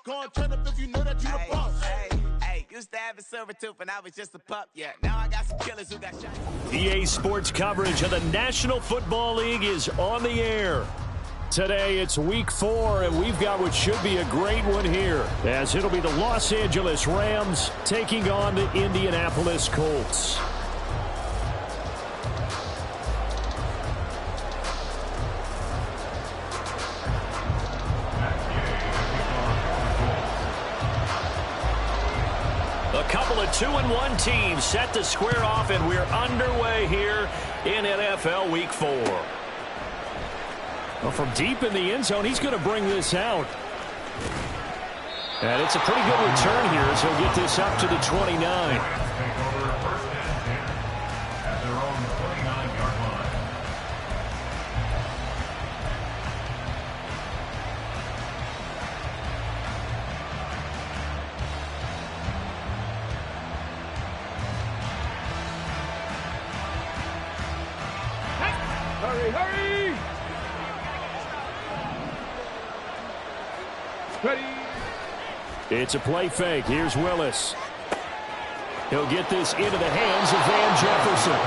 Go and turn up if you know that you the boss. Hey, used to have a silver tooth and I was just a pup, yeah. Now I got some killers who got shot. EA Sports coverage of the National Football League is on the air. Today it's week 4, and we've got what should be a great one here, as it'll be the Los Angeles Rams taking on the Indianapolis Colts. A couple of 2-1 teams set to square off, and we're underway here in NFL Week 4. Well, from deep in the end zone, he's going to bring this out. And it's a pretty good return here as he'll get this up to the 29. Hurry! Ready. It's a play fake. Here's Willis. He'll get this into the hands of Van Jefferson.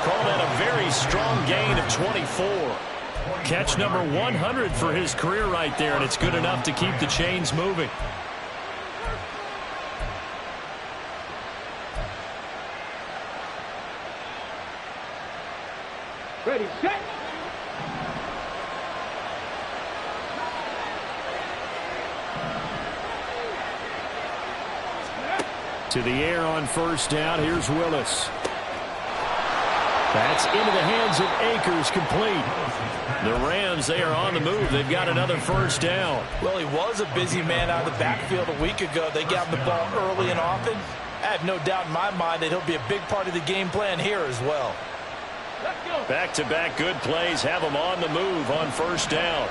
Call that a very strong gain of 24. Catch number 100 for his career right there, and it's good enough to keep the chains moving. Ready, set. To the air on first down. Here's Willis. That's into the hands of Akers, complete. The Rams, they are on the move. They've got another first down. Well, he was a busy man out of the backfield a week ago. They got him the ball early and often. I have no doubt in my mind that he'll be a big part of the game plan here as well. Back-to-back good plays have him on the move on first down.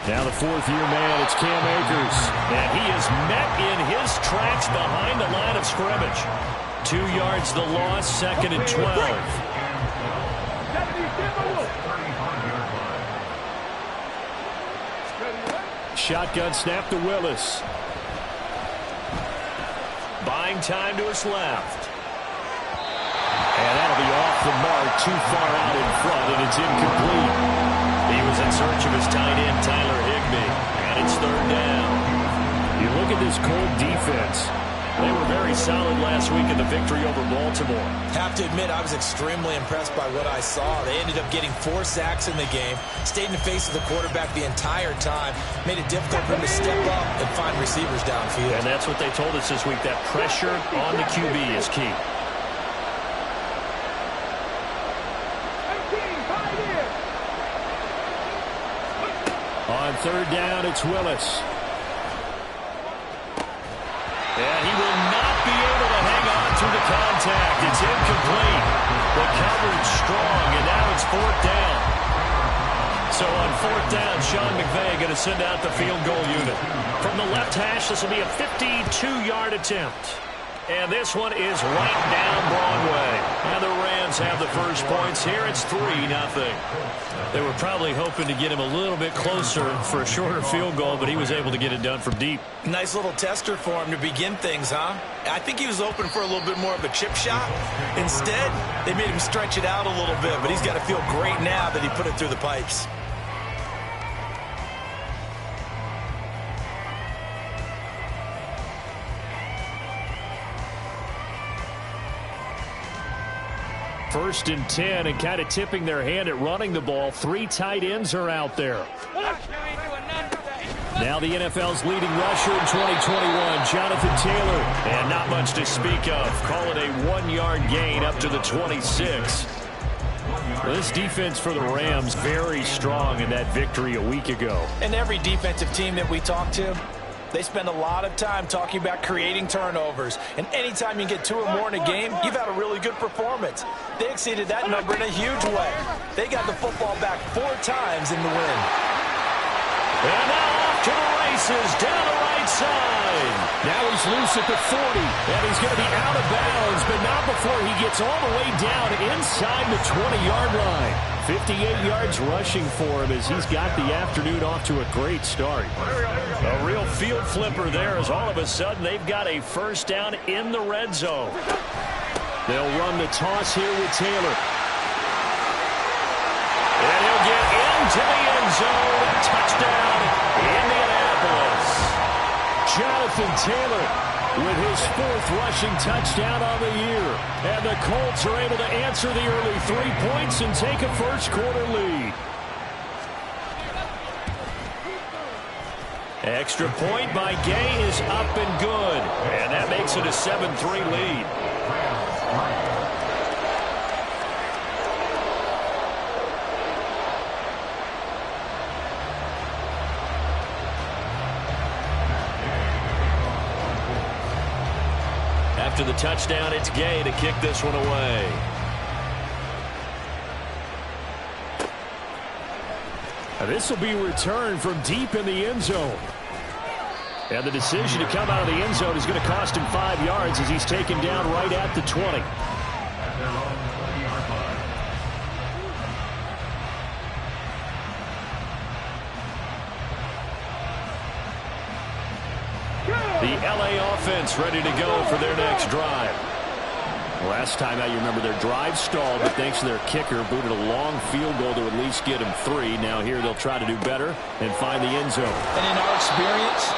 Now the fourth-year man, it's Cam Akers. And he is met in his tracks behind the line of scrimmage. 2 yards the loss, 2nd and 12. Shotgun snap to Willis. Buying time to his left. And that'll be off the mark, too far out in front, and it's incomplete. He was in search of his tight end, Tyler Higbee, and it's 3rd down. You look at this Colt defense. They were very solid last week in the victory over Baltimore. Have to admit, I was extremely impressed by what I saw. They ended up getting 4 sacks in the game, stayed in the face of the quarterback the entire time, made it difficult for him to step up and find receivers downfield. And that's what they told us this week, that pressure on the QB is key. On 3rd down, it's Willis. And he will not be able to hang on to the contact. It's incomplete. The coverage strong, and now it's 4th down. So on 4th down, Sean McVay going to send out the field goal unit. From the left hash, this will be a 52-yard attempt. And this one is right down Broadway. And the Rams have the first points here. It's 3-0. They were probably hoping to get him a little bit closer for a shorter field goal, but he was able to get it done from deep. Nice little tester for him to begin things, huh? I think he was open for a little bit more of a chip shot. Instead, they made him stretch it out a little bit, but he's got to feel great now that he put it through the pipes. First and 10, and kind of tipping their hand at running the ball. 3 tight ends are out there. Now the NFL's leading rusher in 2021, Jonathan Taylor. And not much to speak of. Call it a 1-yard gain up to the 26. Well, this defense for the Rams, very strong in that victory a week ago. And every defensive team that we talk to, they spend a lot of time talking about creating turnovers. And anytime you get 2 or more in a game, you've had a really good performance. They exceeded that number in a huge way. They got the football back 4 times in the win. And now off to the races, down the right side. Now he's loose at the 40. And he's going to be out of bounds, but not before he gets all the way down inside the 20-yard line. 58 yards rushing for him as he's got the afternoon off to a great start. A real field flipper there as all of a sudden they've got a first down in the red zone. They'll run the toss here with Taylor. And he'll get into the end zone. Touchdown, Indianapolis. Jonathan Taylor with his 4th rushing touchdown on the year. And the Colts are able to answer the early 3 points and take a first-quarter lead. Extra point by Gay is up and good. And that makes it a 7-3 lead. After the touchdown, it's Gay to kick this one away. Now this will be returned from deep in the end zone. And the decision to come out of the end zone is going to cost him 5 yards as he's taken down right at the 20. The LA offense ready to go for their next drive. Last time out, you remember their drive stalled, but thanks to their kicker, booted a long field goal to at least get him 3. Now here they'll try to do better and find the end zone. And in our experience,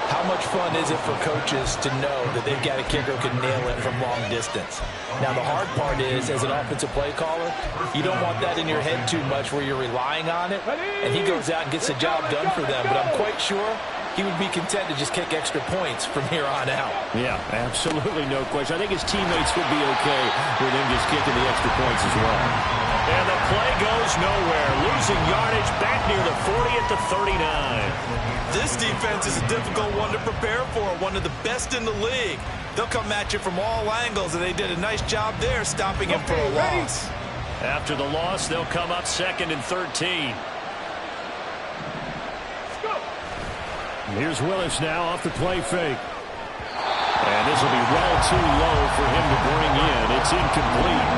how much fun is it for coaches to know that they've got a kicker who can nail it from long distance? Now, the hard part is, as an offensive play caller, you don't want that in your head too much where you're relying on it, and he goes out and gets the job done for them. But I'm quite sure he would be content to just kick extra points from here on out. Yeah, absolutely no question. I think his teammates would be okay with him just kicking the extra points as well. And the play goes nowhere. Losing yardage back near the 40 at the 39. This defense is a difficult one to prepare for, one of the best in the league. They'll come at you from all angles, and they did a nice job there stopping him for a loss. After the loss, they'll come up 2nd and 13. Here's Willis now off the play fake. And this will be well too low for him to bring in. It's incomplete.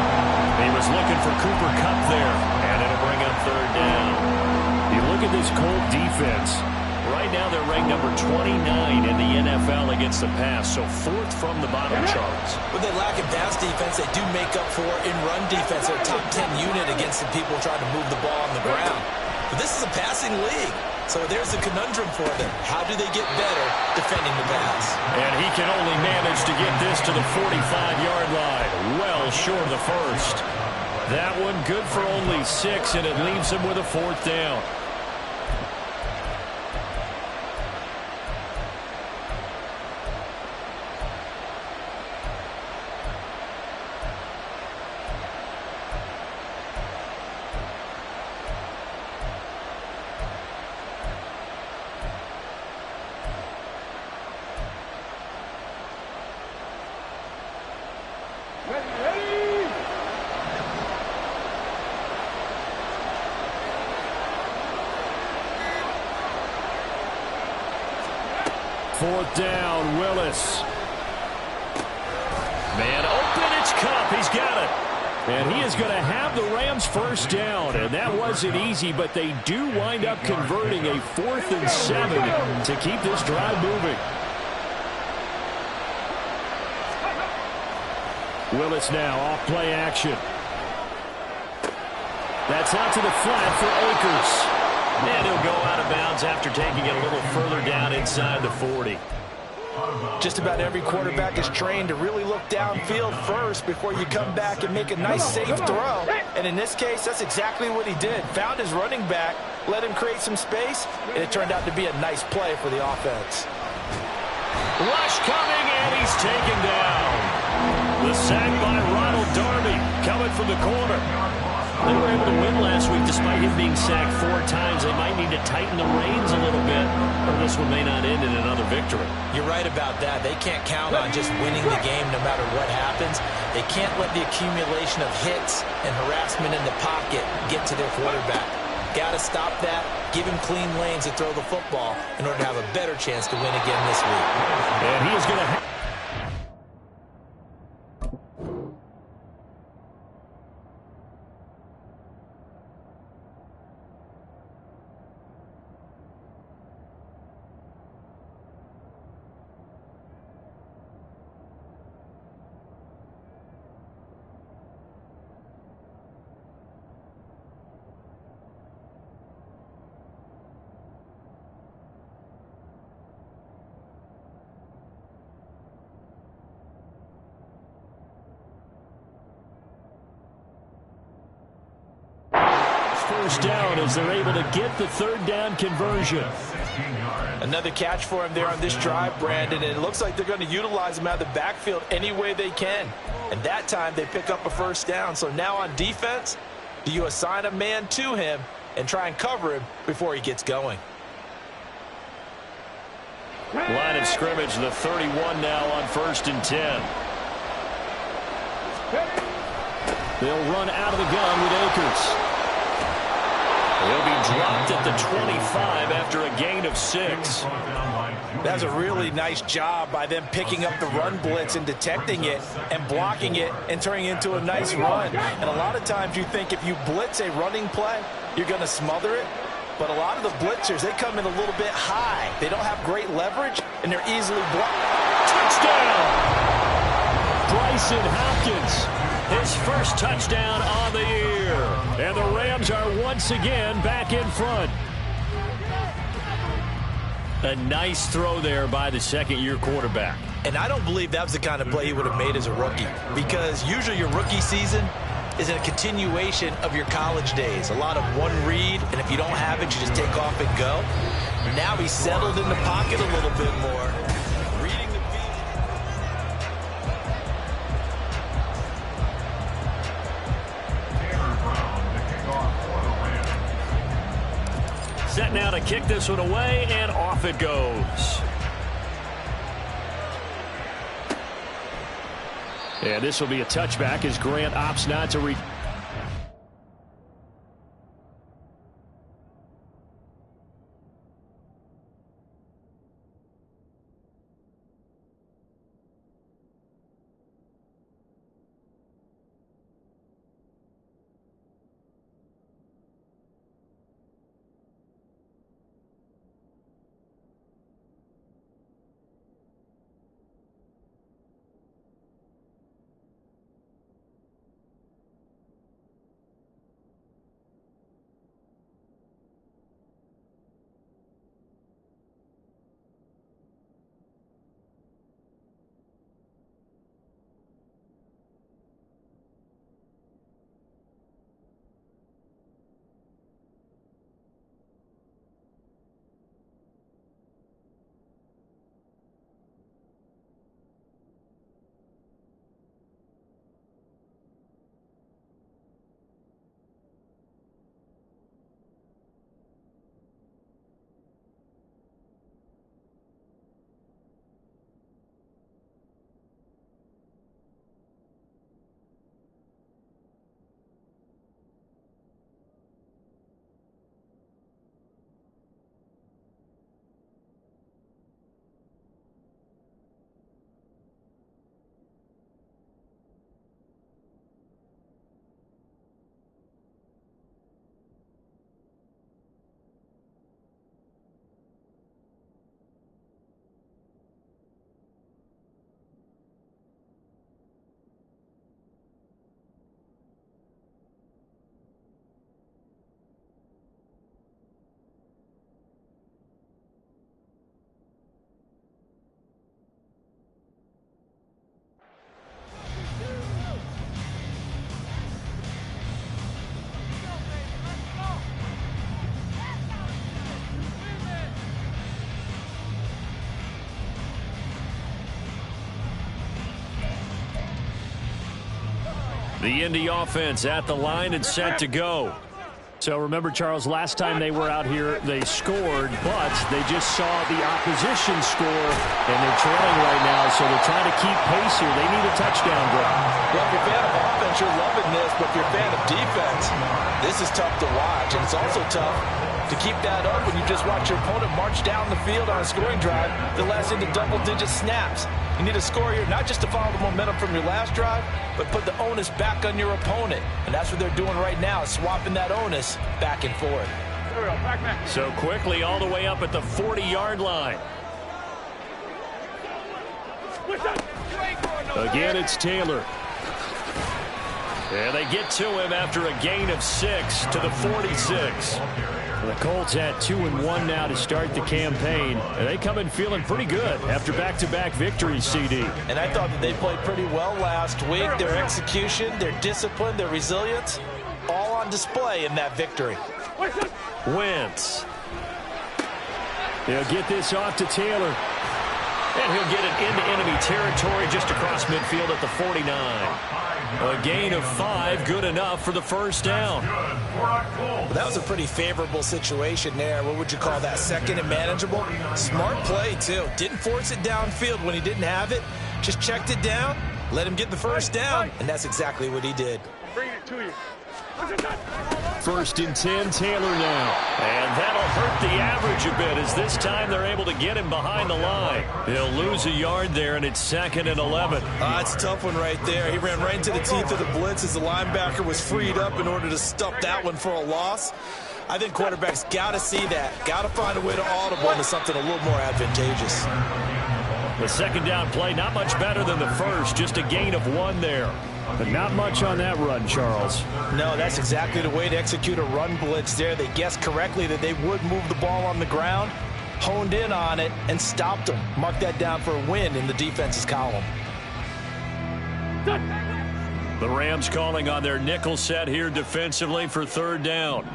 He was looking for Cooper Kupp there, and it'll bring up 3rd down. You look at this Colt defense. Right now they're ranked number 29 in the NFL against the pass, so 4th from the bottom charts. With they lack in pass defense, they do make up for in run defense. They're a top 10 unit against the people trying to move the ball on the ground. But this is a passing league. So there's a conundrum for them. How do they get better defending the pass? And he can only manage to get this to the 45-yard line. Well short of the first. That one good for only 6, and it leaves him with a 4th down. Fourth down, Willis. Man open, it's Kupp. He's got it. And he is going to have the Rams first down. And that wasn't easy, but they do wind up converting a 4th and 7 to keep this drive moving. Willis now off play action. That's out to the flat for Akers. And he'll go out of bounds after taking it a little further down inside the 40. Just about every quarterback is trained to really look downfield first before you come back and make a nice, safe throw. And in this case, that's exactly what he did. Found his running back, let him create some space, and it turned out to be a nice play for the offense. Rush coming, and he's taken down. The sack by Ronald Darby coming from the corner. They were able to win last week despite him being sacked 4 times. They might need to tighten the reins a little bit, or this one may not end in another victory. You're right about that. They can't count on just winning the game no matter what happens. They can't let the accumulation of hits and harassment in the pocket get to their quarterback. Got to stop that, give him clean lanes to throw the football in order to have a better chance to win again this week. And he is going to... First down as they're able to get the third down conversion. Another catch for him there on this drive, Brandon, and it looks like they're going to utilize him out of the backfield any way they can. And that time they pick up a first down. So now on defense, do you assign a man to him and try and cover him before he gets going? Line of scrimmage, the 31 now on 1st and 10. They'll run out of the gun with Akers. He'll be dropped at the 25 after a gain of 6. That's a really nice job by them picking up the run blitz and detecting it and blocking it and turning it into a nice run. And a lot of times you think if you blitz a running play, you're going to smother it. But a lot of the blitzers, they come in a little bit high. They don't have great leverage, and they're easily blocked. Touchdown! Brycen Hopkins. His first touchdown on the year. And the Rams are once again back in front. A nice throw there by the second-year quarterback. And I don't believe that was the kind of play he would have made as a rookie, because usually your rookie season is a continuation of your college days. A lot of one read, and if you don't have it, you just take off and go. Now he's settled in the pocket a little bit more. Reading the field. Set now to kick this one away, and off it goes. And this will be a touchback as Grant opts not to read. The Indy offense at the line and set to go. So remember, Charles, last time they were out here, they scored, but they just saw the opposition score, and they're trailing right now, so they're trying to keep pace here. They need a touchdown drive. Well, if you're a fan of offense, you're loving this, but if you're a fan of defense, this is tough to watch, and it's also tough to keep that up when you just watch your opponent march down the field on a scoring drive that lasts into double-digit snaps. You need a score here, not just to follow the momentum from your last drive, but put the onus back on your opponent. And that's what they're doing right now, swapping that onus back and forth. So quickly all the way up at the 40-yard line. Again, it's Taylor. And they get to him after a gain of 6 to the 46. The Colts at 2-1 now to start the campaign. And they come in feeling pretty good after back-to-back victories, CD. And I thought that they played pretty well last week. Their execution, their discipline, their resilience, all on display in that victory. Wentz. They'll get this off to Taylor. And he'll get it into enemy territory just across midfield at the 49. A gain of 5, good enough for the first down. Well, that was a pretty favorable situation there. What would you call that? Second and manageable? Smart play, too. Didn't force it downfield when he didn't have it. Just checked it down, let him get the first down, and that's exactly what he did. Bring it to you. First and 10, Taylor now. And that'll hurt the average a bit as this time they're able to get him behind the line. He'll lose a yard there, and it's 2nd and 11. It's a tough one right there. He ran right into the teeth of the blitz as the linebacker was freed up in order to stuff that one for a loss. I think quarterbacks got to see that. Got to find a way to audible into something a little more advantageous. The second down play, not much better than the first, just a gain of 1 there. But not much on that run, Charles. No, that's exactly the way to execute a run blitz there. They guessed correctly that they would move the ball on the ground, honed in on it, and stopped them. Mark that down for a win in the defense's column. The Rams calling on their nickel set here defensively for 3rd down.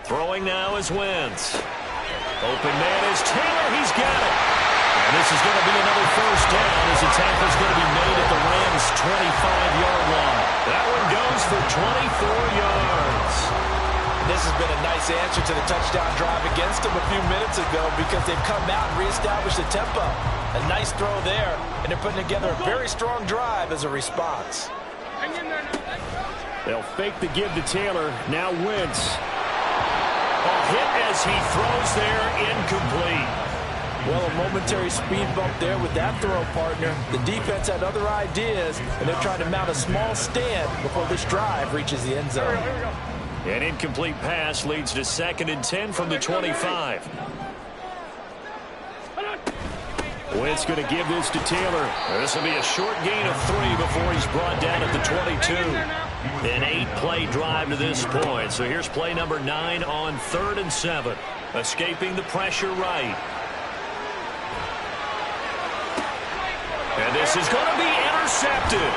Throwing now is Wentz. Open man is Taylor. He's got it. And this is going to be another first down as the tackle's going to be made at the Rams' 25-yard line. That one goes for 24 yards. This has been a nice answer to the touchdown drive against them a few minutes ago because they've come out and reestablished the tempo. A nice throw there, and they're putting together a very strong drive as a response. They'll fake the give to Taylor. Now Wentz. A hit as he throws there, incomplete. Well, a momentary speed bump there with that throw, partner. The defense had other ideas, and they're trying to mount a small stand before this drive reaches the end zone. An incomplete pass leads to 2nd and 10 from the 25. Wentz going to give this to Taylor. This will be a short gain of 3 before he's brought down at the 22. An 8-play drive to this point. So here's play number 9 on 3rd and 7. Escaping the pressure right. And this is going to be intercepted.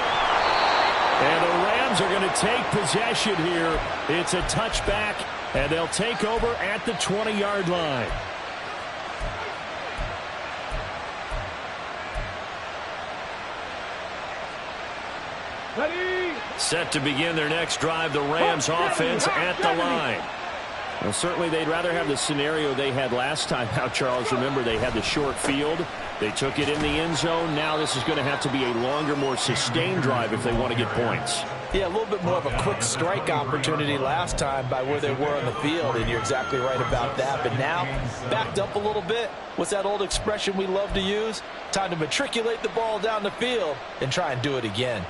And the Rams are going to take possession here. It's a touchback, and they'll take over at the 20-yard line. Ready. Set to begin their next drive, the Rams offense at the line. Well, certainly they'd rather have the scenario they had last time out, Charles. Remember, they had the short field. They took it in the end zone. Now this is going to have to be a longer, more sustained drive if they want to get points. Yeah, a little bit more of a quick strike opportunity last time by where they were on the field, and you're exactly right about that. But now, backed up a little bit. What's that old expression we love to use? Time to matriculate the ball down the field and try and do it again.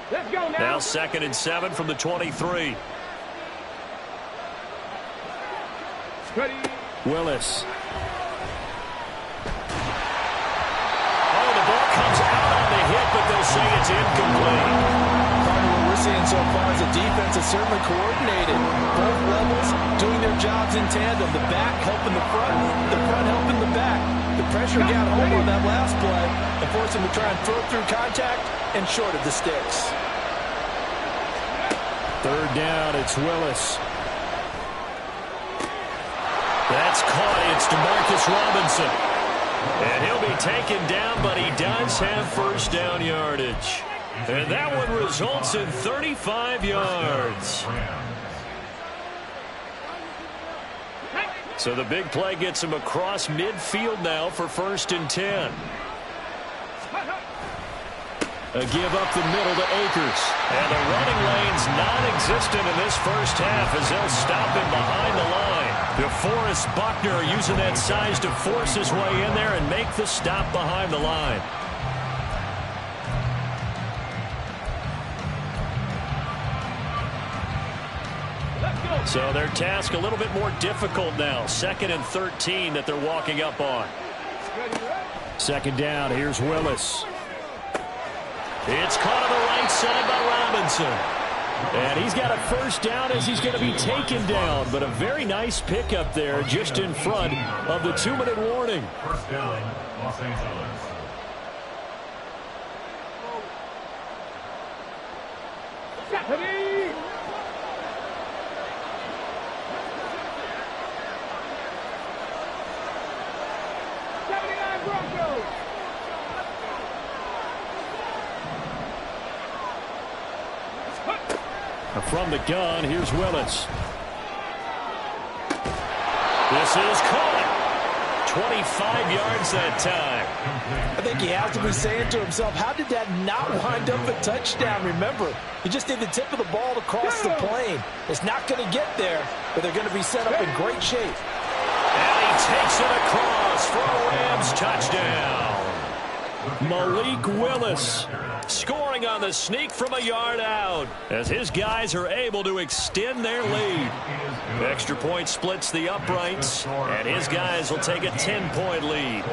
Let's go now. Now 2nd and 7 from the 23. Ready. Willis. Oh, the ball comes out on the hit, but they'll say it's incomplete. What we're seeing so far is the defense is certainly coordinated. Both levels doing their jobs in tandem. The back helping the front helping the back. The pressure got home on that last play and forced him to try and throw through contact and short of the sticks. 3rd down, it's Willis. That's caught. It's DeMarcus Robinson. And he'll be taken down, but he does have first down yardage. And that one results in 35 yards. So the big play gets him across midfield now for 1st and 10. A give up the middle to Akers. And the running lane's non-existent in this first half as they'll stop him behind the line. DeForest Buckner using that size to force his way in there and make the stop behind the line. So their task a little bit more difficult now. 2nd and 13 that they're walking up on. 2nd down. Here's Willis. It's caught on the right side by Robinson. And he's got a 1st down as he's going to be taken down. But a very nice pickup there just in front of the 2-minute warning. 1st down, Los Angeles. From the gun, here's Willis. This is caught. 25 yards that time. I think he has to be saying to himself, how did that not wind up a touchdown? Remember, you just need the tip of the ball to cross the plane. It's not going to get there, but they're going to be set up in great shape. And he takes it across for a Rams touchdown. Malik Willis scoring on the sneak from a yard out as his guys are able to extend their lead. Extra point splits the uprights, and his guys will take a 10-point lead.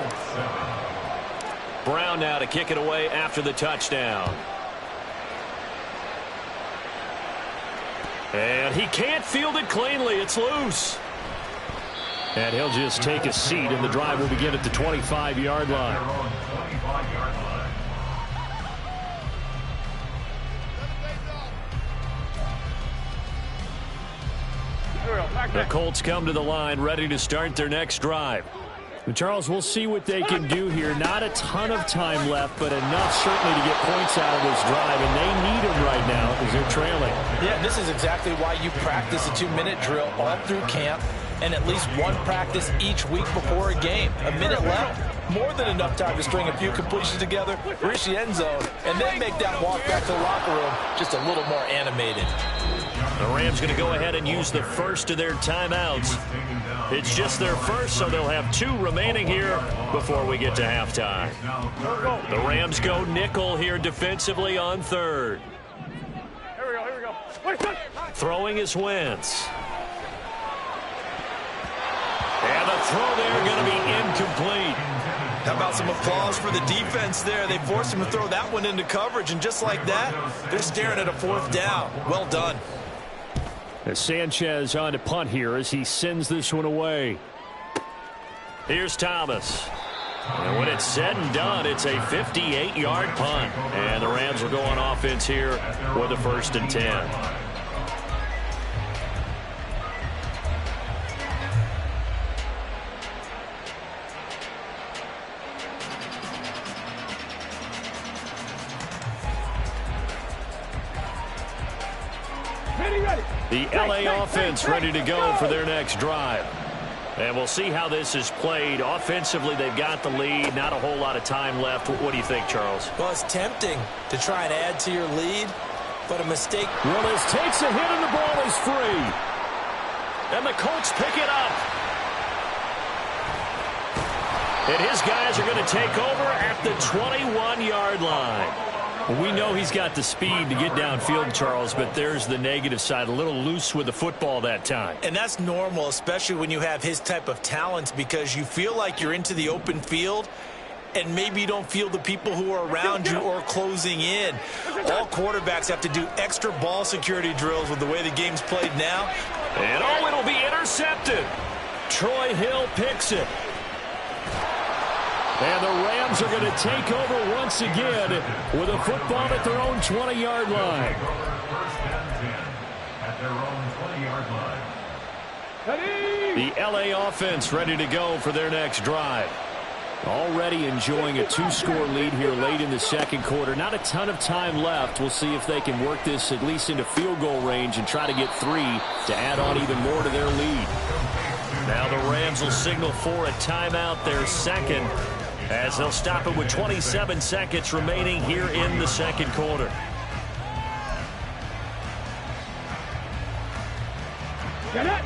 Brown now to kick it away after the touchdown. And he can't field it cleanly. It's loose. And he'll just take a seat, and the drive will begin at the 25-yard line. The Colts come to the line ready to start their next drive. Charles, we'll see what they can do here. Not a ton of time left, but enough certainly to get points out of this drive, and they need them right now because they're trailing. Yeah, this is exactly why you practice a 2-minute drill all through camp and at least one practice each week before a game. A minute left, more than enough time to string a few completions together, reach the end zone, and then make that walk back to the locker room just a little more animated. The Rams going to go ahead and use the first of their timeouts. It's just their first, so they'll have 2 remaining here before we get to halftime. The Rams go nickel here defensively on 3rd. Here we go. Throwing is Wentz. And the throw there going to be incomplete. How about some applause for the defense there? They forced him to throw that one into coverage, and just like that, they're staring at a 4th down. Well done. As Sanchez on to punt here as he sends this one away. Here's Thomas. And when it's said and done, it's a 58-yard punt. And the Rams will go on offense here with a 1st and 10. The LA offense ready to go for their next drive. And we'll see how this is played. Offensively, they've got the lead. Not a whole lot of time left. What do you think, Charles? Well, it's tempting to try and add to your lead, but a mistake. Willis takes a hit and the ball is free. And the Colts pick it up. And his guys are going to take over at the 21-yard line. We know he's got the speed to get downfield, Charles, but there's the negative side. A little loose with the football that time. And that's normal, especially when you have his type of talent, because you feel like you're into the open field, and maybe you don't feel the people who are around you or closing in. All quarterbacks have to do extra ball security drills with the way the game's played now. And oh, it'll be intercepted. Troy Hill picks it. And the Rams are going to take over once again with a football at their own 20-yard line. The LA offense ready to go for their next drive. Already enjoying a 2-score lead here late in the 2nd quarter. Not a ton of time left. We'll see if they can work this at least into field goal range and try to get 3 to add on even more to their lead. Now the Rams will signal for a timeout, their second, as they'll stop it with 27 seconds remaining here in the second quarter. Get it!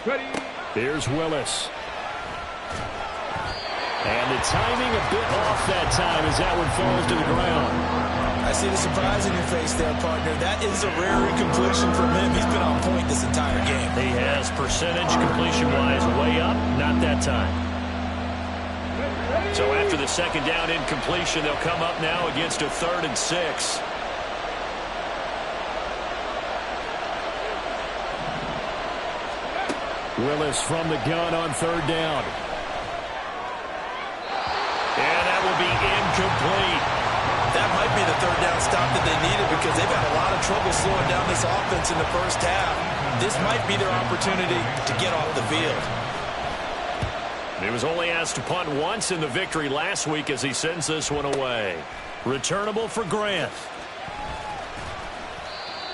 Ready. Here's Willis. And the timing a bit off that time as that one falls to the ground. I see the surprise in your face there, partner. That is a rare incompletion from him. He's been on point this entire game. He has percentage completion-wise way up, not that time. So after the second down incompletion, they'll come up now against a 3rd and 6. Willis from the gun on 3rd down. And that will be incomplete. That might be the 3rd down stop that they needed because they've had a lot of trouble slowing down this offense in the first half. This might be their opportunity to get off the field. He was only asked to punt once in the victory last week as he sends this one away. Returnable for Grant.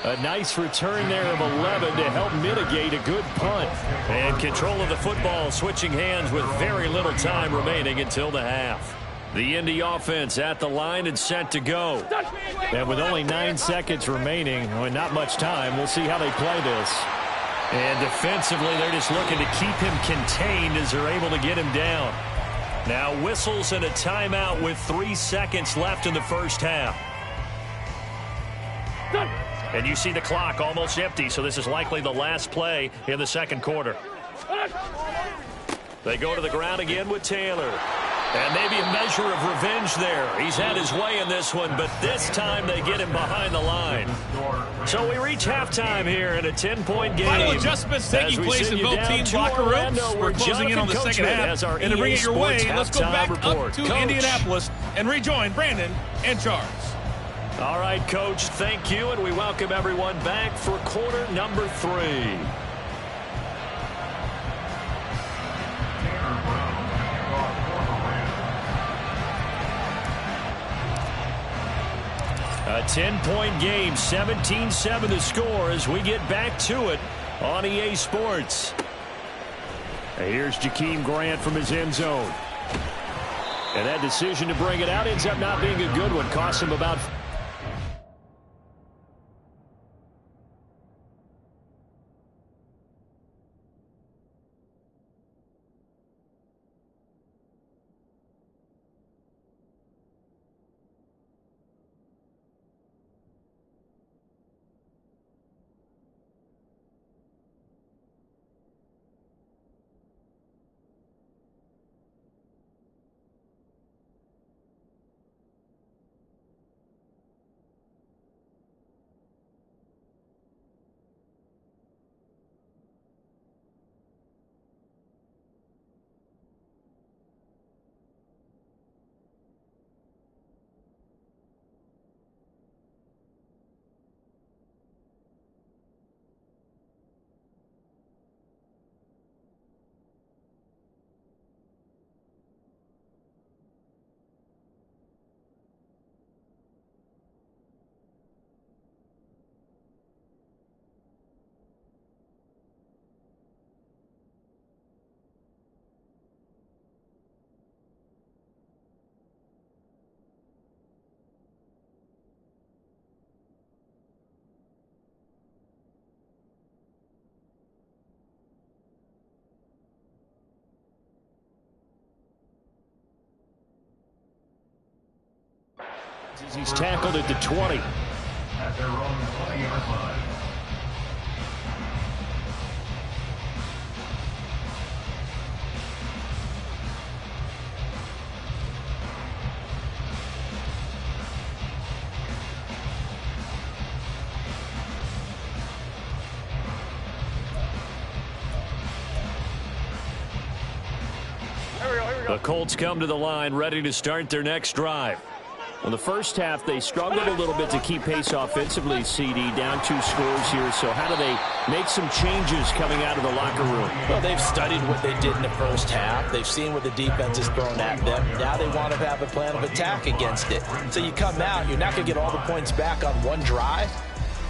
A nice return there of 11 to help mitigate a good punt. And control of the football switching hands with very little time remaining until the half. The Indy offense at the line and set to go. And with only 9 seconds remaining, not much time, we'll see how they play this. And defensively, they're just looking to keep him contained as they're able to get him down. Now whistles and a timeout with 3 seconds left in the first half. And you see the clock almost empty, so this is likely the last play in the second quarter. They go to the ground again with Taylor. And maybe a measure of revenge there. He's had his way in this one, but this time they get him behind the line. So we reach halftime here in a 10-point game. Final adjustments taking place in both teams' locker rooms. We're closing in on the second half. And to bring it your way, let's go back up to Indianapolis and rejoin Brandon and Charles. All right, Coach, thank you, and we welcome everyone back for quarter number 3. A 10-point game, 17-7 the score as we get back to it on EA Sports. Here's Jakeem Grant from his end zone. And that decision to bring it out ends up not being a good one. Cost him about... He's tackled at the 20. At their own 20-yard line. The Colts come to the line ready to start their next drive. Well, the first half, they struggled a little bit to keep pace offensively, CD, down 2 scores here. So how do they make some changes coming out of the locker room? Well, they've studied what they did in the first half. They've seen what the defense has thrown at them. Now they want to have a plan of attack against it. So you come out, you're not going to get all the points back on one drive.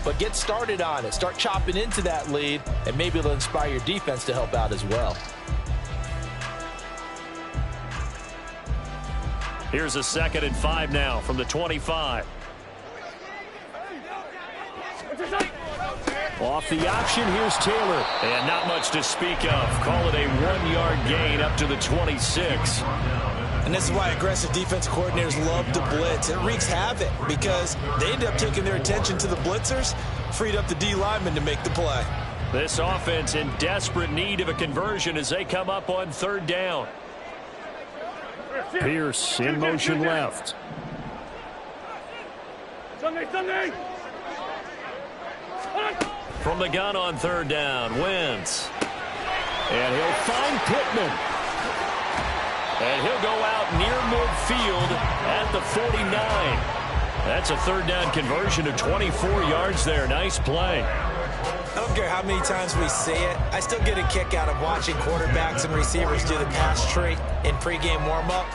but get started on it. Start chopping into that lead, and maybe it'll inspire your defense to help out as well. Here's a 2nd and 5 now from the 25. Off the option, here's Taylor. And not much to speak of. Call it a 1-yard gain up to the 26. And this is why aggressive defensive coordinators love to blitz. It wreaks havoc because they end up taking their attention to the blitzers, freed up the D lineman to make the play. This offense in desperate need of a conversion as they come up on 3rd down. Pierce in motion left. From the gun on 3rd down, Wentz. And he'll find Pittman. And he'll go out near midfield at the 49. That's a 3rd down conversion of 24 yards there. Nice play. I don't care how many times we say it, I still get a kick out of watching quarterbacks and receivers do the pass tree in pregame warm-up.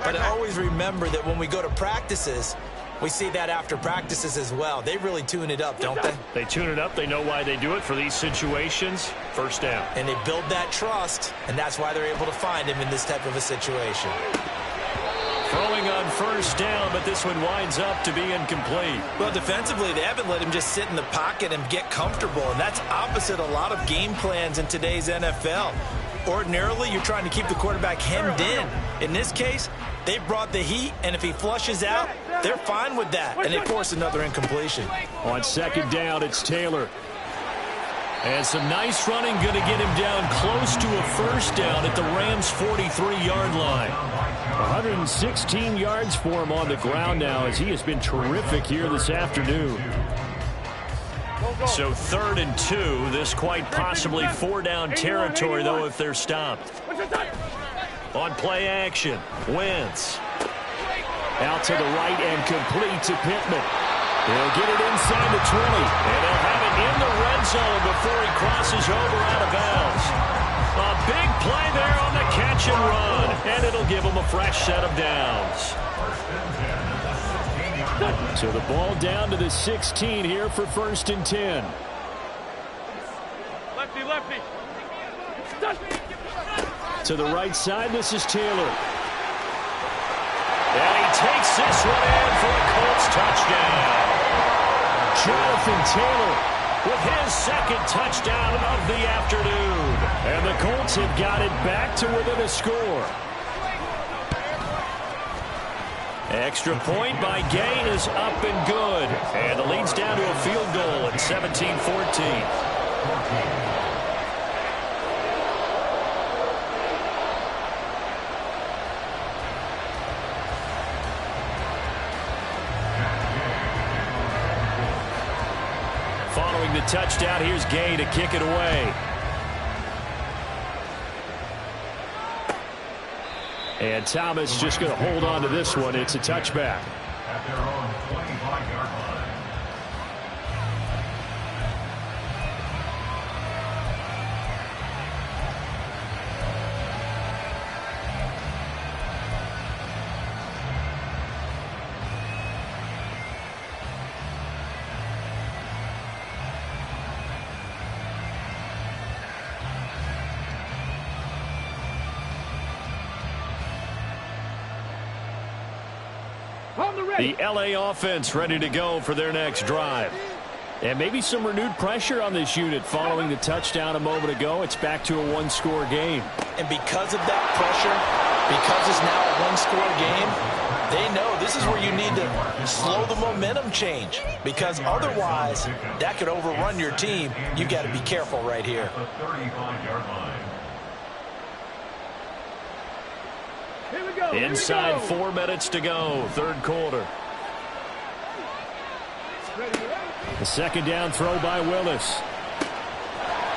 But I always remember that when we go to practices, we see that after practices as well. They really tune it up, don't they? They tune it up. They know why they do it for these situations. 1st down. And they build that trust, and that's why they're able to find him in this type of a situation. Throwing on 1st down, but this one winds up to be incomplete. Well, defensively, they haven't let him just sit in the pocket and get comfortable, and that's opposite a lot of game plans in today's NFL. Ordinarily, you're trying to keep the quarterback hemmed in. In this case, they brought the heat, and if he flushes out, they're fine with that, and they force another incompletion. On 2nd down, it's Taylor. And some nice running, going to get him down close to a 1st down at the Rams' 43-yard line. 116 yards for him on the ground now as he has been terrific here this afternoon. So 3rd and 2, this quite possibly 4-down territory, though, if they're stopped. On play action, Wentz. Out to the right and complete to Pittman. He'll get it inside the 20, and they'll have it in the red zone before he crosses over out of bounds. A big play there on the catch and run, and it'll give him a fresh set of downs. So the ball down to the 16 here for 1st and 10. Lefty, lefty. To the right side, this is Taylor. And he takes this one in for a Colts touchdown. Jonathan Taylor with his 2nd touchdown of the afternoon. And the Colts have got it back to within a score. Extra point by Gay is up and good. And the lead's down to a field goal at 17-14. Following the touchdown, here's Gay to kick it away. And Thomas just going to hold on to this one. It's a touchback. At their own 25-yard line. The LA offense ready to go for their next drive. And maybe some renewed pressure on this unit following the touchdown a moment ago. It's back to a 1-score game. And because of that pressure, because it's now a 1-score game, they know this is where you need to slow the momentum change. Because otherwise, that could overrun your team. You've got to be careful right here. The 35-yard line. Inside 4 minutes to go, 3rd quarter. The 2nd down throw by Willis.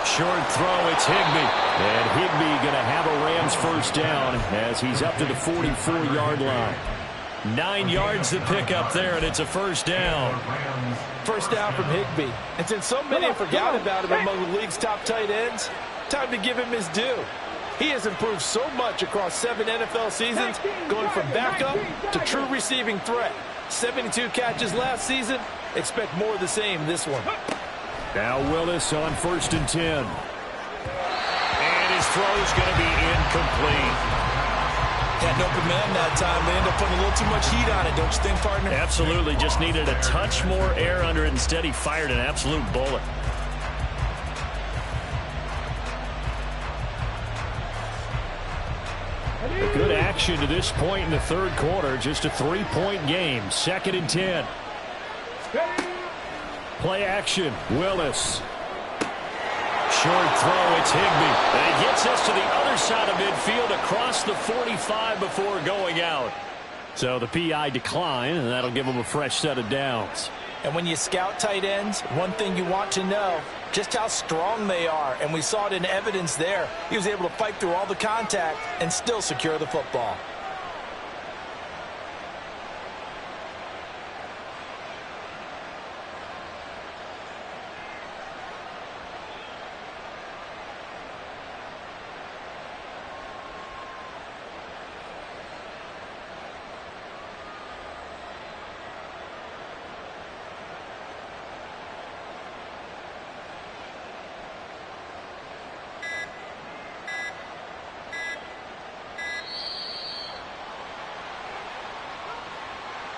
Short throw, it's Higbee. And Higbee going to have a Rams 1st down as he's up to the 44-yard line. 9 yards to pick up there, and it's a 1st down. 1st down from Higbee. And since so many have forgotten about him among the league's top tight ends, time to give him his due. He has improved so much across 7 NFL seasons, going from backup to true receiving threat. 72 catches last season, Expect more of the same this one. Now Willis on 1st and 10. And his throw is going to be incomplete. Had an open man that time. They end up putting a little too much heat on it, don't you think, partner? Absolutely. Just needed a touch more air under it. Instead, he fired an absolute bullet. A good action to this point in the third quarter. Just a 3-point game. 2nd and 10. Play action. Willis. Short throw. It's Higbee. And it gets us to the other side of midfield across the 45 before going out. So the PI decline, and that'll give them a fresh set of downs. And when you scout tight ends, one thing you want to know, just how strong they are. And we saw it in evidence there. He was able to fight through all the contact and still secure the football.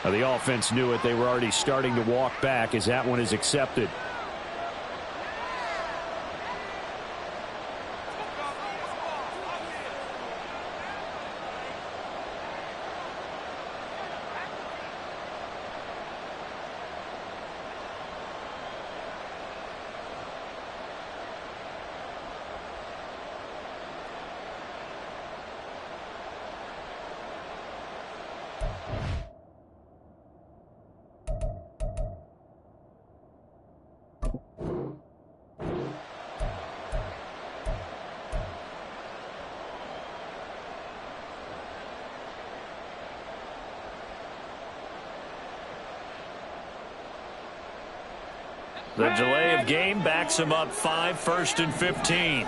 The offense knew it. They were already starting to walk back as that one is accepted. The delay of game backs him up 5, 1st and 15.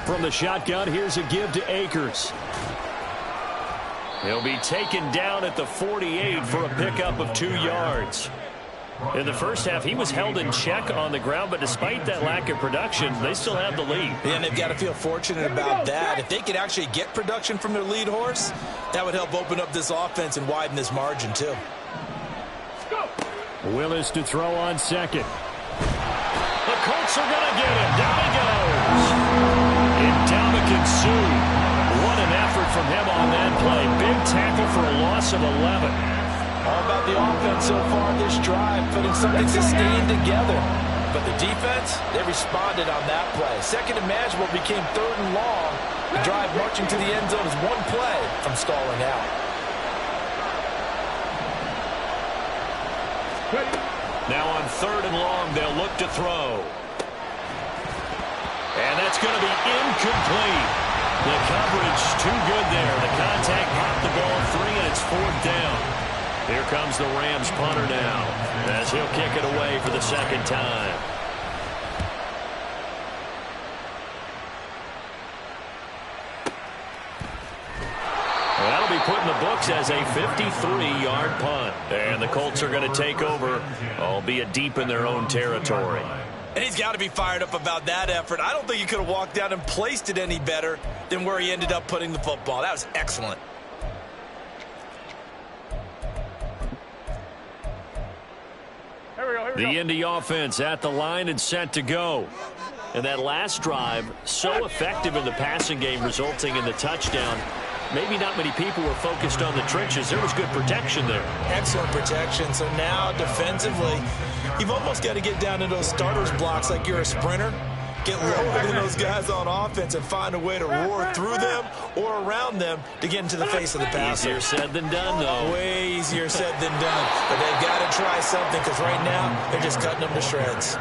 From the shotgun, here's a give to Akers. He'll be taken down at the 48 for a pickup of 2 yards. In the first half, he was held in check on the ground, but despite that lack of production, they still have the lead. And they've got to feel fortunate about that. If they could actually get production from their lead horse, that would help open up this offense and widen this margin, too. Willis to throw on 2nd. The Colts are going to get him. Down he goes. Ndamukong Suh. What an effort from him on that play. Big tackle for a loss of 11. All about the offense so far this drive, putting something sustained together. But the defense, they responded on that play. Second and manageable became 3rd and long. The drive marching to the end zone is one play from stalling out. Now on 3rd and long, they'll look to throw. And that's going to be incomplete. The coverage too good there. The contact popped the ball 3, and it's 4th down. Here comes the Rams punter now, as he'll kick it away for the 2nd time. That'll be put in the books as a 53-yard punt. And the Colts are going to take over, albeit deep in their own territory. And he's got to be fired up about that effort. I don't think he could have walked down and placed it any better than where he ended up putting the football. That was excellent. The Indy offense at the line and set to go. And that last drive, so effective in the passing game, resulting in the touchdown. Maybe not many people were focused on the trenches. There was good protection there. Excellent protection. So now defensively, you've almost got to get down to those starters blocks like you're a sprinter. Get lower than those guys on offense and find a way to roar through them or around them to get into the face of the passer. Easier said than done, though. Way easier said than done. But they've got to try something because right now they're just cutting them to shreds.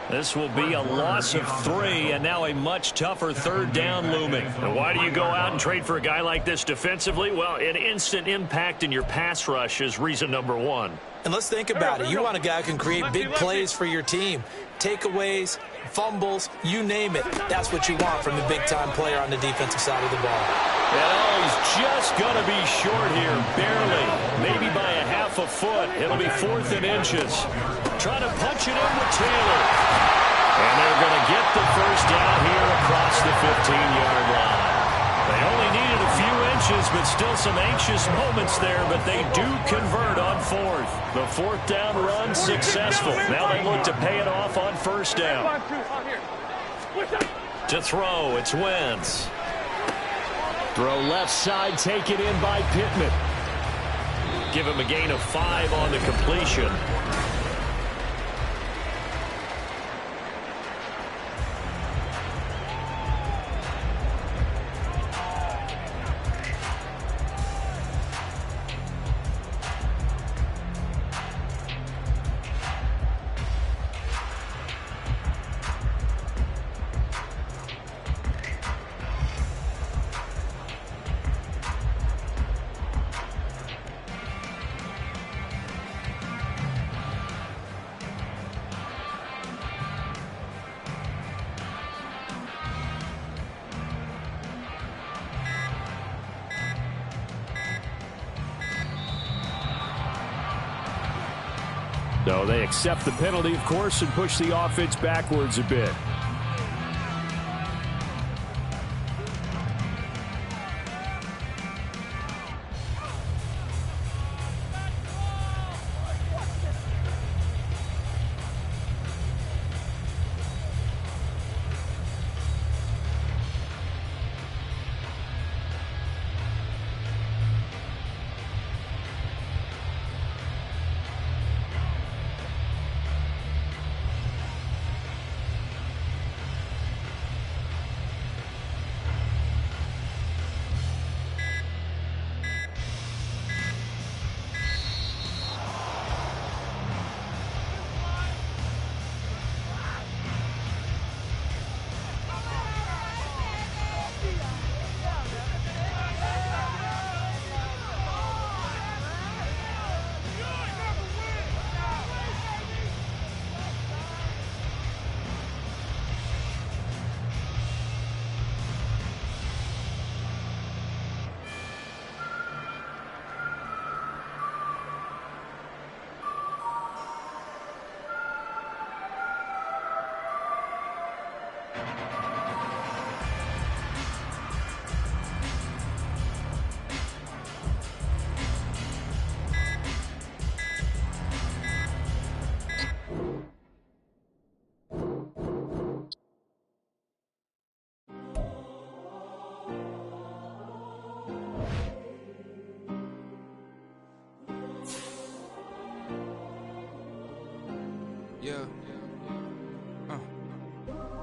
This will be a loss of 3, and now a much tougher 3rd down looming. And why do you go out and trade for a guy like this defensively? Well, an instant impact in your pass rush is reason number 1. And let's think about it. You want a guy who can create big plays for your team. Takeaways, fumbles, you name it. That's what you want from a big-time player on the defensive side of the ball. And he's just going to be short here, barely. Maybe by a half off a foot. It'll be 4th and inches. Trying to punch it in with Taylor. And they're going to get the first down here across the 15-yard line. They only needed a few inches, but still some anxious moments there, but they do convert on 4th. The 4th down run successful. Now they look to pay it off on 1st down. To throw, it's Wentz. Throw left side, taken in by Pittman. Give him a gain of 5 on the completion. So they accept the penalty, of course, and push the offense backwards a bit.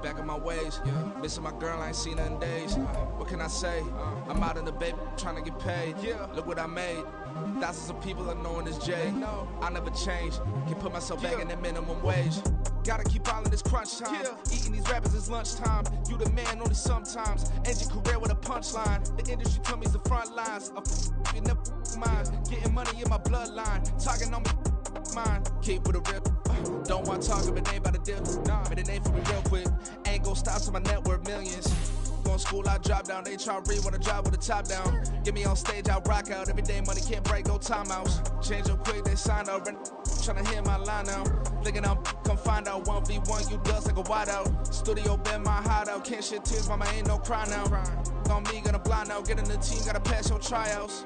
Back in my ways, missing my girl, I ain't seen her in days. What can I say? I'm out in the baby, trying to get paid. Look what I made. Thousands of people are knowing this Jay. I never change. Can put myself back in that minimum wage. Gotta keep all in this crunch time. Eating these rappers is lunchtime. You the man only sometimes. End your career with a punchline. The industry told me it's the front lines. You never mind. Getting money in my bloodline. Talking on me. Mine. Keep with a rip. Don't want to talk if it ain't about the dip. But it ain't for me real quick. Ain't gon' stop till my net worth millions. Going to school, I drop down. They try to read when I drop with the top down. Get me on stage, I rock out. Every day money can't break, no timeouts. Change up quick, they sign up. Tryna hear my line now. Thinking I'm come find out 1v1, you dust like a wideout. Studio been my hideout. Can't shed tears, mama, ain't no cry now. On me, gonna blind out. Get in the team, gotta pass your tryouts.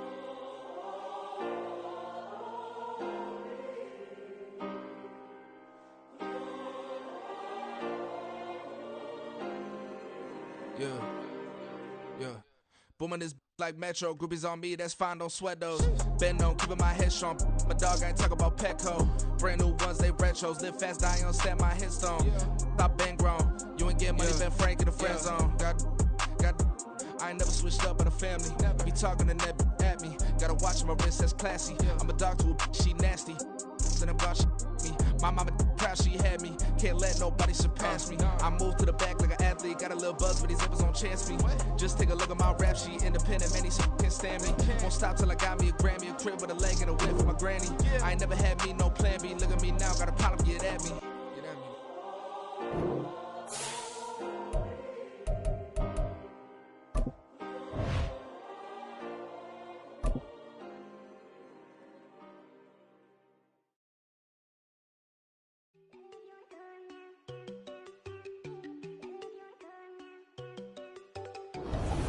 Yeah. Booming this like Metro. Groupies on me, that's fine, don't sweat those. Bend on, keeping my head strong. My dog ain't talk about Petco. Brand new ones, they retros. Live fast, die on set my headstone. Stop been grown. You ain't get money, been Frank in the friend zone. Got. I ain't never switched up in a family. Be talking to that at me. Gotta watch my wrist, that's classy. I'm a dog to a she nasty. And about she me. My mama proud she had me. Can't let nobody surpass me. I moved to the back like an athlete. Got a little buzz, but these zippers on chance me. Just take a look at my rap sheet. Independent, man, these can't stand me. Won't stop till I got me a Grammy, a crib with a leg and a whip for my granny. I ain't never had me no plan B. Look at me now, got a problem, get at me.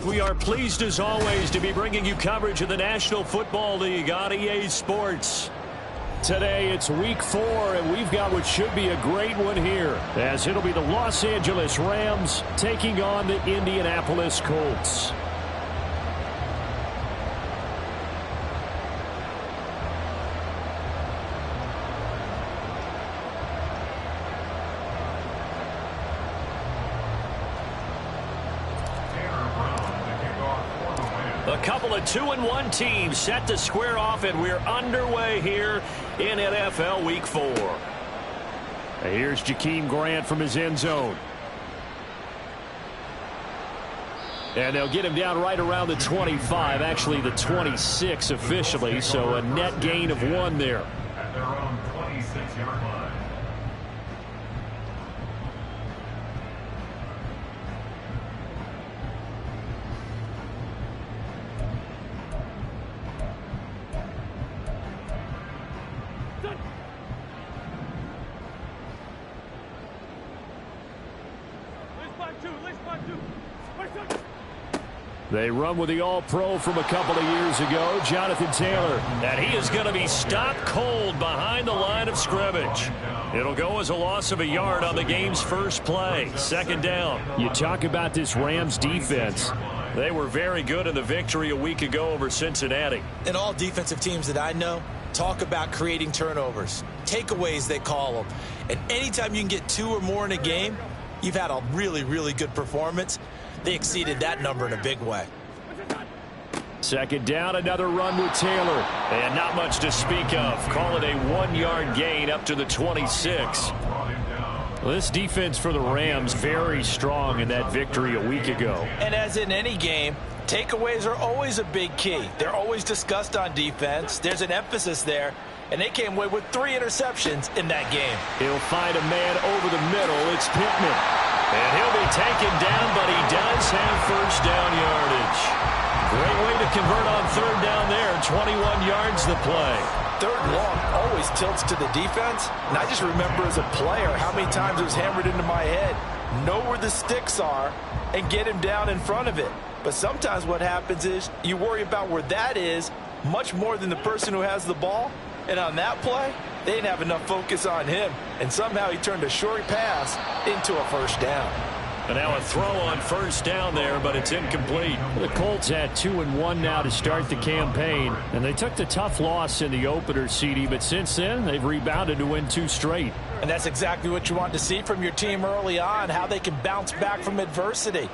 We are pleased as always to be bringing you coverage of the National Football League on EA Sports. Today it's week 4, and we've got what should be a great one here, as it'll be the Los Angeles Rams taking on the Indianapolis Colts. A couple of 2-1 teams set to square off, and we're underway here in NFL Week 4. Here's Jakeem Grant from his end zone. And they'll get him down right around the 25, actually the 26 officially, so a net gain of 1 there. At their own 26-yard line. They run with the All-Pro from a couple of years ago, Jonathan Taylor. And he is going to be stopped cold behind the line of scrimmage. It'll go as a loss of a yard on the game's first play. Second down. You talk about this Rams defense. They were very good in the victory a week ago over Cincinnati. And all defensive teams that I know talk about creating turnovers. Takeaways, they call them. And anytime you can get 2 or more in a game, you've had a really, really good performance. They exceeded that number in a big way. Second down, another run with Taylor. And not much to speak of. Call it a 1-yard gain up to the 26. Well, this defense for the Rams very strong in that victory a week ago. And as in any game, takeaways are always a big key. They're always discussed on defense. There's an emphasis there. And they came away with 3 interceptions in that game. He'll find a man over the middle. It's Pittman. And he'll be taken down, but he does have first down yardage. Great way to convert on third down there. 21 yards the play. Third and long always tilts to the defense. And I just remember as a player how many times it was hammered into my head. Know where the sticks are and get him down in front of it. But sometimes what happens is you worry about where that is much more than the person who has the ball. And on that play, they didn't have enough focus on him. And somehow he turned a short pass into a first down. And now a throw on first down there, but it's incomplete. The Colts had 2-1 now to start the campaign. And they took the tough loss in the opener, CD, but since then, they've rebounded to win 2 straight. And that's exactly what you want to see from your team early on, how they can bounce back from adversity.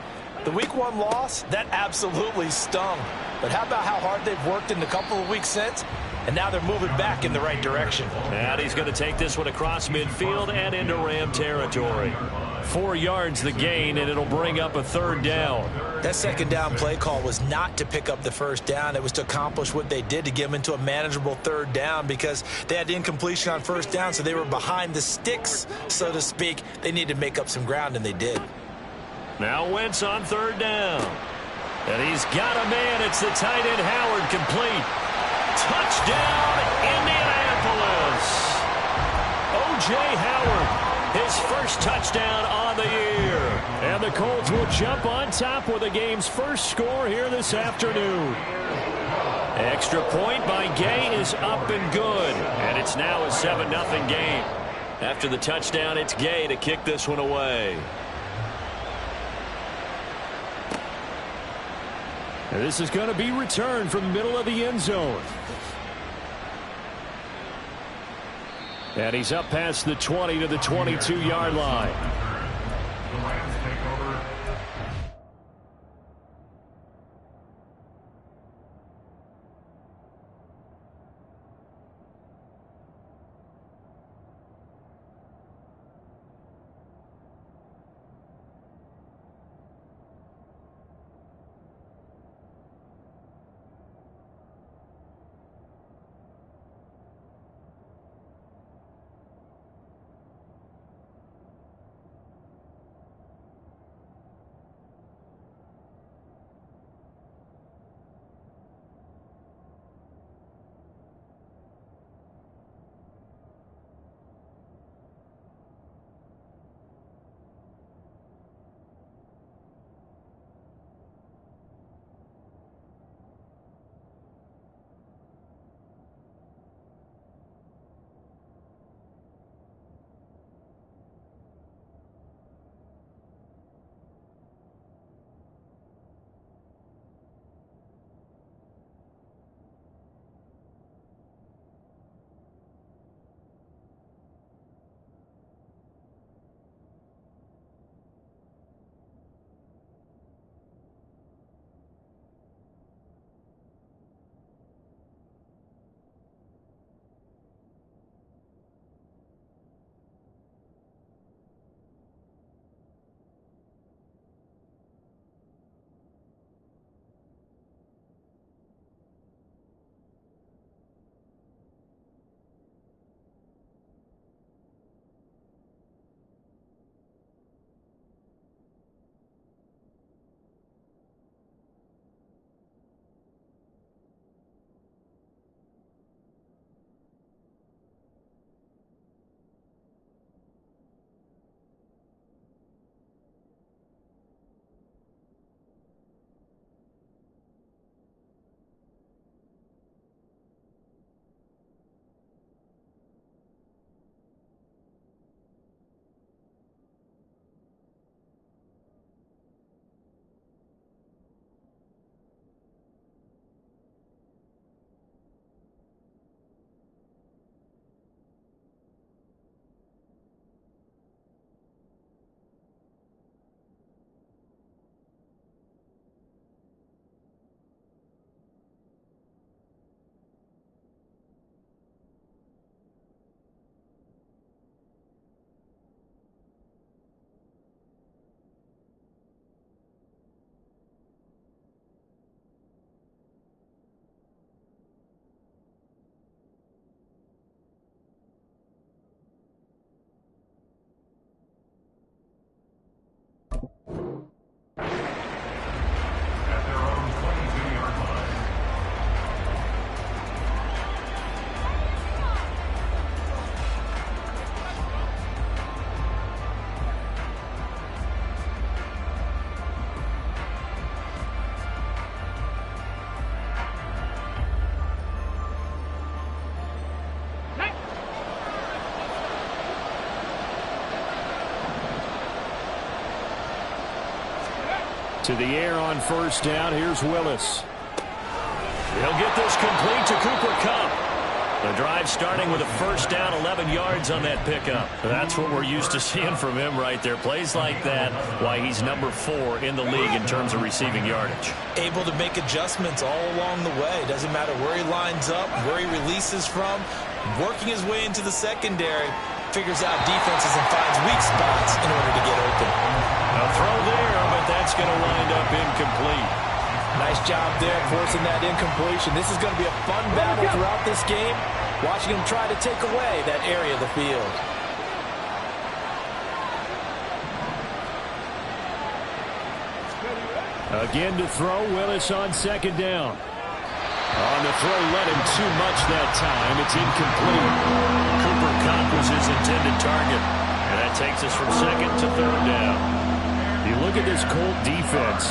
The Week 1 loss, that absolutely stung. But how about how hard they've worked in the couple of weeks since? And now they're moving back in the right direction. And he's going to take this one across midfield and into Ram territory. 4 yards the gain, and it'll bring up a third down. That second down play call was not to pick up the first down. It was to accomplish what they did, to get them into a manageable third down, because they had incompletion on first down, so they were behind the sticks, so to speak. They needed to make up some ground, and they did. Now Wentz on third down. And he's got a man. It's the tight end Howard, complete. Touchdown, Indianapolis. O.J. Howard, his first touchdown on the year. And the Colts will jump on top with the game's first score here this afternoon. Extra point by Gay is up and good. And it's now a 7-0 game. After the touchdown, it's Gay to kick this one away. And this is going to be returned from the middle of the end zone. And he's up past the 20 to the 22-yard line. The Rams take over. To the air on first down. Here's Willis. He'll get this complete to Cooper Kupp. The drive starting with a first down, 11 yards on that pickup. That's what we're used to seeing from him right there. Plays like that, why he's number 4 in the league in terms of receiving yardage. Able to make adjustments all along the way. Doesn't matter where he lines up, where he releases from. Working his way into the secondary. Figures out defenses and finds weak spots in order to get open. A throw there, but that's going to wind up incomplete. Nice job there forcing that incompletion. This is going to be a fun battle throughout this game. Watching him try to take away that area of the field. Again to throw, Willis on second down. On the throw, led him too much that time. It's incomplete. Cooper Kupp was his intended target. And that takes us from second to third down. You look at this Colt defense.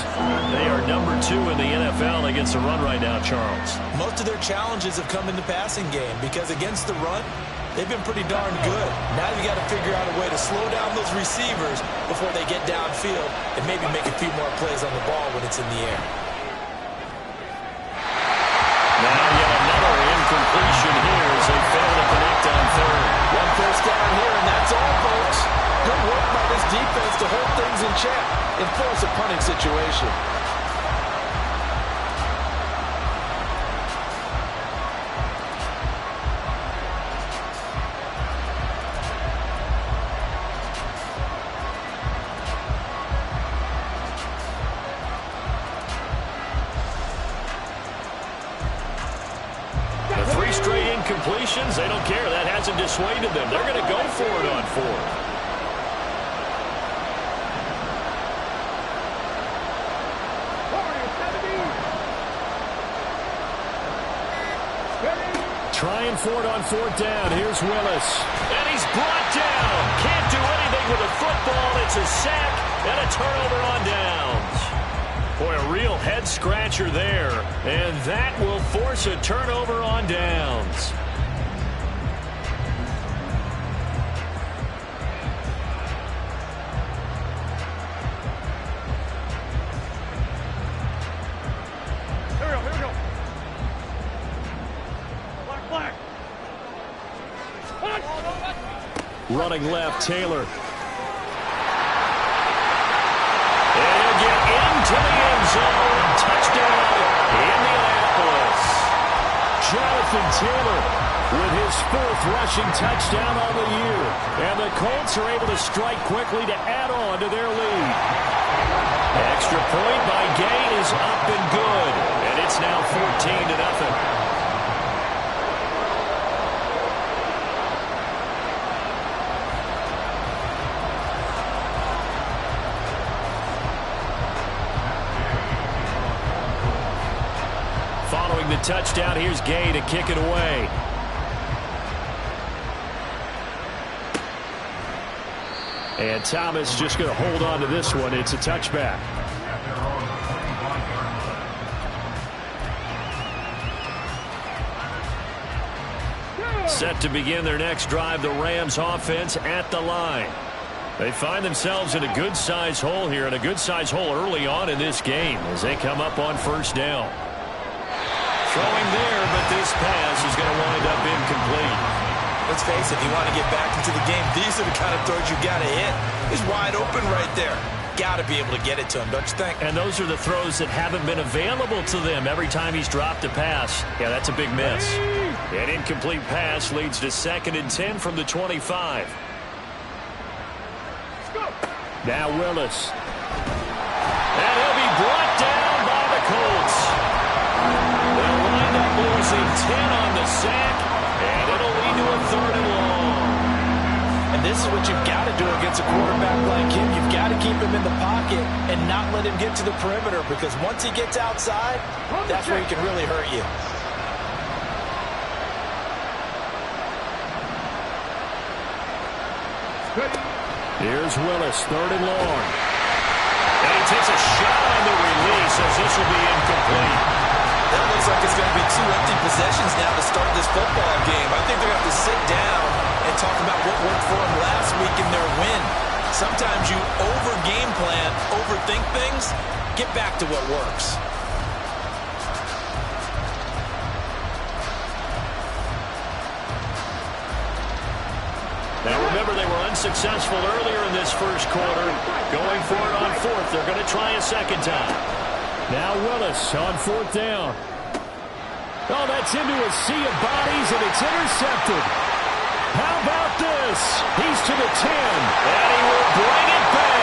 They are number 2 in the NFL against the run right now, Charles. Most of their challenges have come in the passing game because against the run, they've been pretty darn good. Now you got to figure out a way to slow down those receivers before they get downfield and maybe make a few more plays on the ball when it's in the air. Now yet another incompletion here as they fail to connect on third. One first down here, and that's all, folks. Good work by this defense to hold things in check and force a punting situation. The 3 straight incompletions, they don't care. That hasn't dissuaded them. They're going to go for it on 4th. Trying for it on 4th down. Here's Willis. And he's brought down. Can't do anything with a football. It's a sack and a turnover on downs. Boy, a real head-scratcher there. And that will force a turnover on downs. Running left, Taylor. And he'll get into the end zone. Touchdown, Indianapolis. Jonathan Taylor with his 4th rushing touchdown on the year. And the Colts are able to strike quickly to add on to their lead. Extra point by Gay is up and good. And it's now 14-0. Following the touchdown, here's Gay to kick it away. And Thomas just going to hold on to this one. It's a touchback. Set to begin their next drive, the Rams offense at the line. They find themselves in a good-sized hole here, and a good-sized hole early on in this game as they come up on first down. Throwing there, but this pass is going to wind up incomplete. Let's face it, if you want to get back into the game, these are the kind of throws you got to hit. He's wide open right there. Got to be able to get it to him, don't you think? And those are the throws that haven't been available to them every time he's dropped a pass. Yeah, that's a big miss. An incomplete pass leads to 2nd and 10 from the 25. Now Willis. And he'll be brought down by the Colts. They'll wind up losing 10 on the sack, and it'll lead to a 3rd and long. And this is what you've got to do against a quarterback like him. You've got to keep him in the pocket and not let him get to the perimeter, because once he gets outside, that's where he can really hurt you. Here's Willis, 3rd and long. And he takes a shot on the release as this will be incomplete. That looks like it's going to be 2 empty possessions now to start this football game. I think they're going to have to sit down and talk about what worked for them last week in their win. Sometimes you over-game plan, overthink things. Get back to what works. Now remember, they were unsuccessful earlier in this first quarter. Going for it on fourth. They're going to try a second time. Now Willis on fourth down. Oh, that's into a sea of bodies, and it's intercepted. How about this? He's to the 10. And he will bring it back.